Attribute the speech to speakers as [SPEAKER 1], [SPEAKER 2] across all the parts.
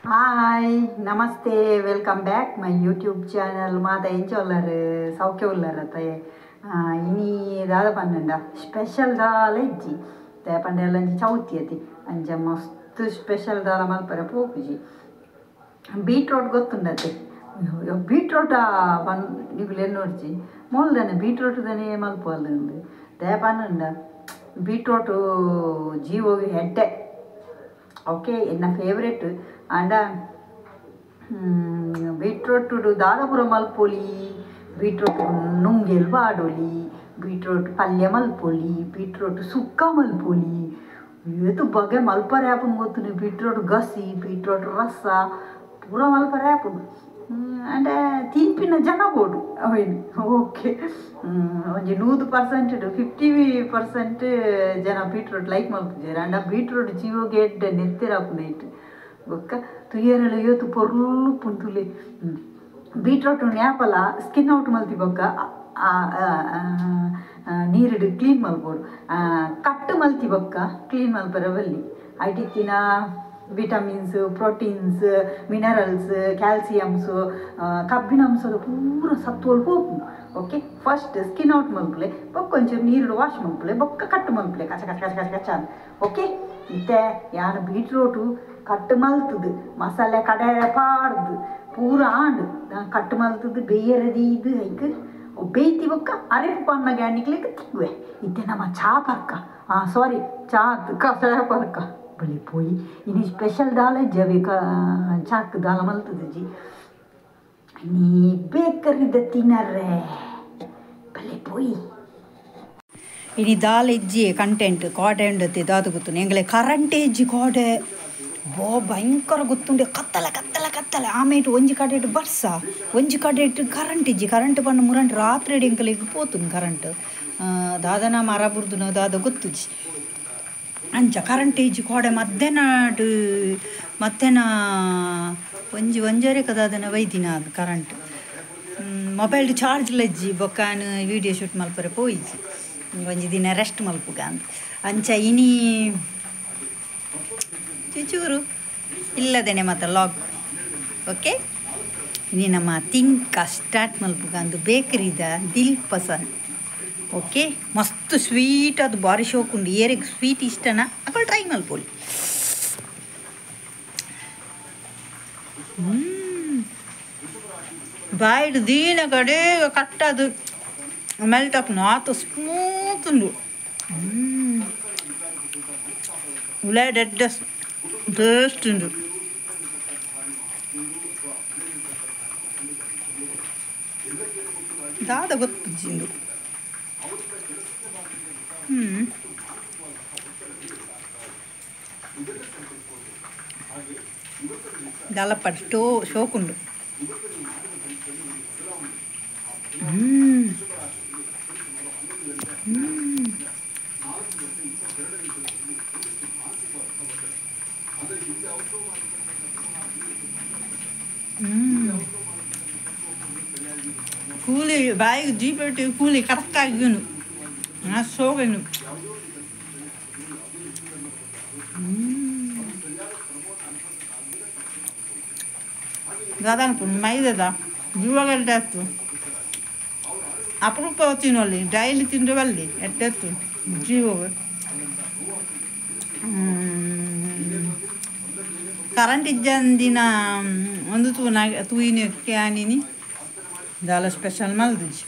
[SPEAKER 1] Hi, Namaste, welcome back my YouTube channel. Mata enjollaru sauke ullarate. Ini dada pannanda special dalaji. Te pandelanji chautiyati. Anja mastu special dala malpare pokuji. Beetroot gottundate. Beetroot pan nibile nodji. Moldane beetroot dane malpalundu. Te pannanda beetroot jeevoge hedde. Okay, in a favorite and beetroot to Dadapura Malpoli, beetroot Nungel Vadoli, beetroot Palyamal Poli, beetroot Sukka Malpoli. You to bug a malparapun go to the beetroot gussi, beetroot rasa, Pura malparapun. And thin pin a janabodu. I mean, okay. When you know the percent, 50% jana beetroot like malpujer and a beetroot chivo get the netherapnate. Okay, 2 years to porlu puntule. Beetroot on yapala, skin out multiboka, needed clean malbor, cut multiboka, clean malparavelli. I did vitamins, proteins, minerals, calciums, kabbinams, pura sattval popu. Okay, first skin out malpule, but koncham neeru wash malpule, bokka cut malpule, kacha. Okay, ite yana beetroot cut maltudu, masala kadara paadu, pura and cut maltudu, beeradi, Obeti boka, Arif Panna Ganiclick, ite nama chaparka. Sorry, chat, kasaparka. Poi in special dala javika chak dalamal to the G. Ni bakery the tinare. Poi. Ini dal edge content, content the Datutu, Engle current age code. Bob Bankar Gutunde Katala, Ame to Unjicaded Barsa, Unjicaded current upon Murant Ra trading Potun current. Dadana Maraburduna, the Gutuj. Anja current age called a Madena to Matena Vanjare Kadana Vaidina current. Mobile charge ledge, Bokan video shoot malparapois. Vanjidina rest malpugan. Ancha ini Chuchuru Illadene mata log. Okay? Ini nama tinka start malpugan bakery da dil pasan. Okay, must sweet at the body show kundi erik sweet istana akal try malpoli. Bite dina kade katta the melt up not smooth undu. Ula dead dust undu. Dada gottu Dala patto shokundu. Coolie, buy deeper to coolie, karakagunu. Not so good. Gadan pun maida dua kali datu. Apro pautinoli, daily tindovalli, at datu. Jivo. Current ijandina ಒಂದು ತೂಯಿನ ಕ್ಯಾನಿನಿ ದಾಲ special ಮಲ್ದಿಜ್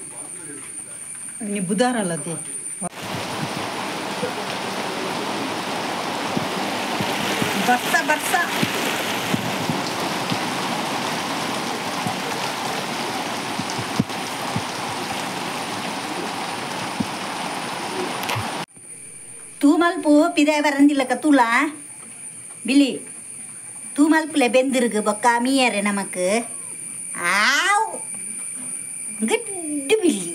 [SPEAKER 1] ni budaralade ಬರ್ಸ ತೂ ಮಲ್ಪು ಪಿದೆ ಬರಂದಿಲ್ಲ ಕತ್ತೂಲ ಬಿಲಿ ತೂ ಮಲ್ಪುಲೆ ಬೆಂದಿರ್ಗು ಬೊಕ್ಕ ಮೀಯರೆ ನಮಕ್ ಆವ್ ಗಡ್ಡು ಬಿಲ್ಲಿ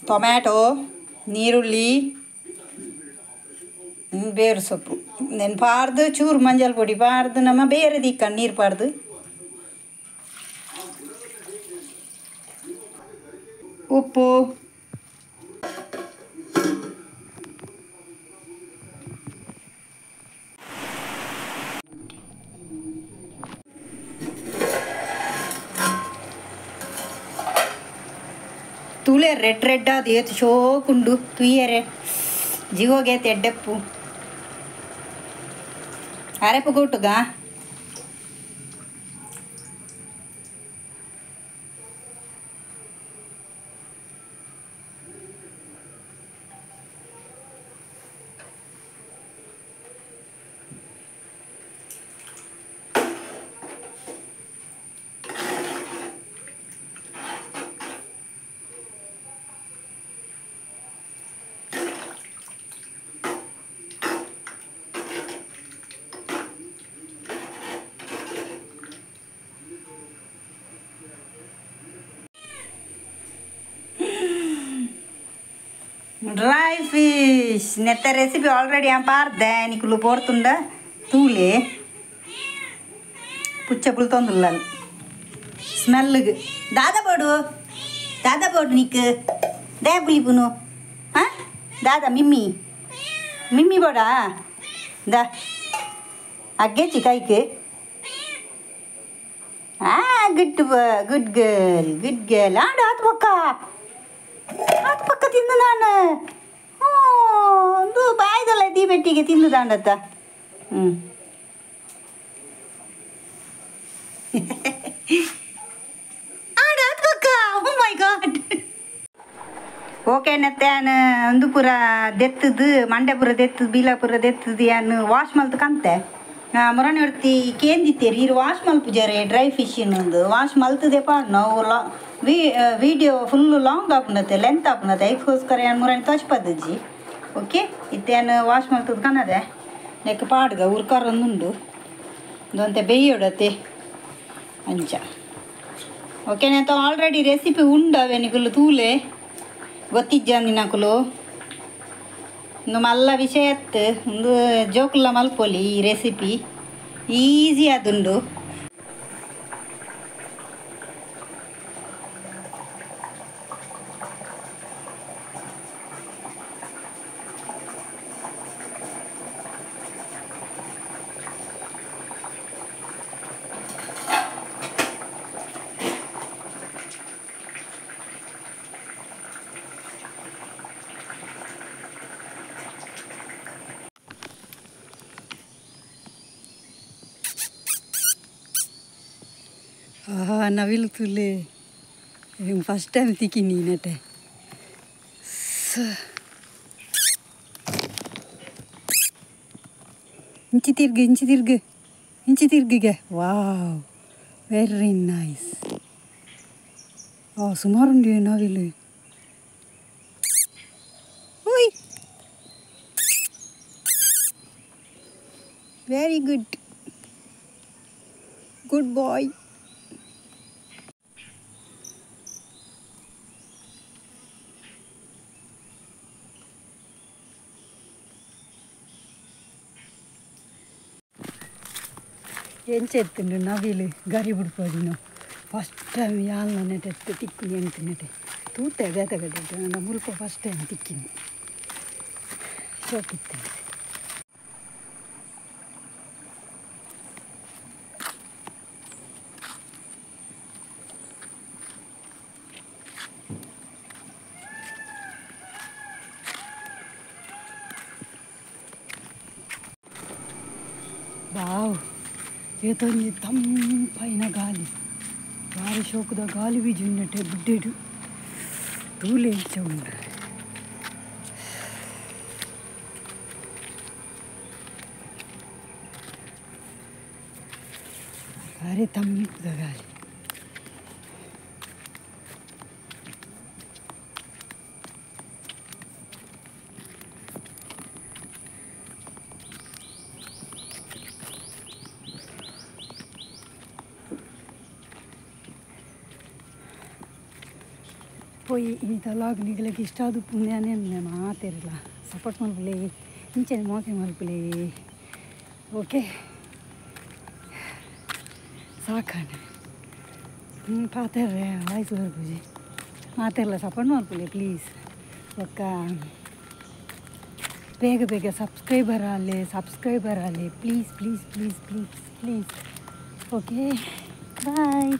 [SPEAKER 1] tomato, ನೀರುಳ್ಳಿ, ಬೇರು ಸೊಪ್ಪು ನೆನಪಾರ್ದು ಚೂರು ಮಂಜಲ್ ಪುಡಿ ಪಾರ್ದು ನಮ್ಮ ಬೇರೆ ದಿಕ್ಕ ನೀರು ಪಾರ್ದು ಉಪ್ಪು ತುಳೆ ರೆಡ್ ಅದು ಏತು ಶೋಕುಂಡು ತುಯ್ಯರೆ ಜಿಗೋಗೆ ತೆಡ್ಡೆಪ್ಪು ಅರೆಪ್ಪು ಕೊಟ್ಟುಗ ಡ್ರೈ ಫಿಶ್ ನೆತ್ತ ರೆಸಿಪಿ ಆಲ್ರೆಡಿ ಪಾರ್ದೆ ನಿಕ್ಕಲು ಪೋರ್ತುಂಡ ತೂಲೆ ಪುಚ್ಚ ಪುಲ್ತೊಂದುಲ್ಲ ಸ್ಮೆಲ್ಗೆ ದಾದ ಬೋಡು ನಿಕ್ ದೇ ಪುಲಿಪುನು ಹಾಂ ದಾದ ಮಿಮ್ಮಿ ಬೋಡಾ ದಾ ಅಗ್ಗೆಚ್ಚಿ ಕೈಗೆ ಗುಡ್ ಗರ್ಲ್ ಆಡು ಹತ್ತು ಪಕ್ಕ ತಿಂದು ನಾನು ಒಂದು ಬಾಯ್ದಲ್ಲ ದೀಬೆಟ್ಟಿಗೆ ತಿಂದು ದಾಂಡತ್ತ ಆಡು ಹತ್ತು ಪಕ್ಕ ಓ ಮೈ ಗಾಡ್ ಓಕೆ ನೆತ್ತಾನು ಒಂದು ಪುರ ದೆತ್ತದು ಮಂಡ್ಯ ಪುರ ದೆತ್ತದು ಬೀಲಾಪುರ ದೆತ್ತದು ಯಾನು ವಾಶ್ ಮಲ್ತು ಕಂತೆ ಮೊರನೆ ಹೊಡ್ತಿ ಕೇಂದಿತ್ತೇರಿ ಇರು ವಾಶ್ ಮಲ್ಪುಜಾರೆ ಡ್ರೈ ಫಿಶ್ ಇನ್ನೊಂದು ವಾಶ್ ಮಲ್ತದೆ ಪಾಡ್ ನಾವು ವಿಡಿಯೋ ಫುಲ್ಲು ಲಾಂಗ್ ಆಪುನತೆ ಲೆಂತ್ ಆಪುನತೆ ಅದಕ್ಕೋಸ್ಕರ ಏನು ಮೂರನೇ ತೋಚ್ಪದ್ದಜ್ಜಿ ಓಕೆ ಇತ್ತೇನು ವಾಶ್ ಮಲ್ತದ ಕನ್ನದೆ ನೆಕ್ ಪಾಡ್ಗ ಉರ್ಕಾರೊಂದುಂಡು ಇದೊಂತೆ ಬೇಯೋಡತೆ ಅಂಚ ಓಕೆ ನೆತ್ತ ಆಲ್ರೆಡಿ ರೆಸಿಪಿ ಉಂಡವೆ ನಿಕುಲು ತೂಲೆ ಗೊತ್ತಿಜ್ಜಂದಿ ನಕುಲು ಒಂದು ಮಲ್ಲ ವಿಷಯ ಒಂದು ಜೋಕುಲ್ಲ ಮಲ್ಪೊಲಿ ಈ ರೆಸಿಪಿ ಈಸಿ ಅದುಂಡು ನವಿಲು ತುಲೆ ಫಸ್ಟ್ ಟೈಮ್ ತಿಕ್ಕಿನಿ ನೆಟ್ಟೆ ಇಂಚಿ ತಿರ್ಗಿಗೆ ವಾವ್ ವೆರಿ ನೈಸ್ ಸುಮಾರುಂಡು ನವಿಲು ಓಯ್ ವೆರಿ ಗುಡ್ ಬಾಯ್ ಎಂಚೆತ್ತುಂಡು ನವಿಲು ಗರಿ ಬಿಡ್ಬೋದು ನಾವು ಫಸ್ಟ್ ಟೈಮ್ ಯಾಲ್ನ ನೆಟ್ಟೆತ್ತು ತಿಕ್ಕುನಿ ಎಂತ ನೆಟ್ಟೆ ತೂತೆ ಬೇತಗಡ್ಡೆ ನಾನು ಮುಲ್ಪ ಫಸ್ಟ್ ಟೈಮ್ ತಿಕ್ಕಿನಿ ಶೋಕಿತ್ತು ವಾವ್ ಏತೊಂದು ತಂಪೈನ ಗಾಳಿ ಭಾರಿ ಶೋಕದ ಗಾಳಿ ಬೀಜ ಉಂಡಟೆ ಬುಡ್ಡೆಡು ತೂಲೆ ಇಚ್ಚ ಉಂಡ ಭಾರಿ ತಂಪದ ಗಾಳಿ
[SPEAKER 2] ಪೋಯಿ ಇಂಥ ಲಾಗ್ ನಿಗ್ಲಿಕ್ಕೆ ಇಷ್ಟ ಆದ ಪುಣ್ಯನೇ ಮಾತಿರಲ್ಲ ಸಪೋರ್ಟ್ ಮಾಡ್ಬಿಡಿ ಇಂಚೆ ಮೋಕೆ ಮಾಡ್ಬಿಡಿ ಓಕೆ ಸಾಕಾಣ ಪಾತಿರ್ರೆ ವಾಯ್ಸ್ ಬರ್ಬುಜಿ ಮಾತಿರಲ್ಲ ಸಪೋರ್ಟ್ ಮಾಡ್ಬಿಡಿ ಪ್ಲೀಸ್ ಒಕ್ಕ ಬೇಗ ಬೇಗ ಸಬ್ಸ್ಕ್ರೈಬರ್ ಆಗಲಿ please please please please please okay bye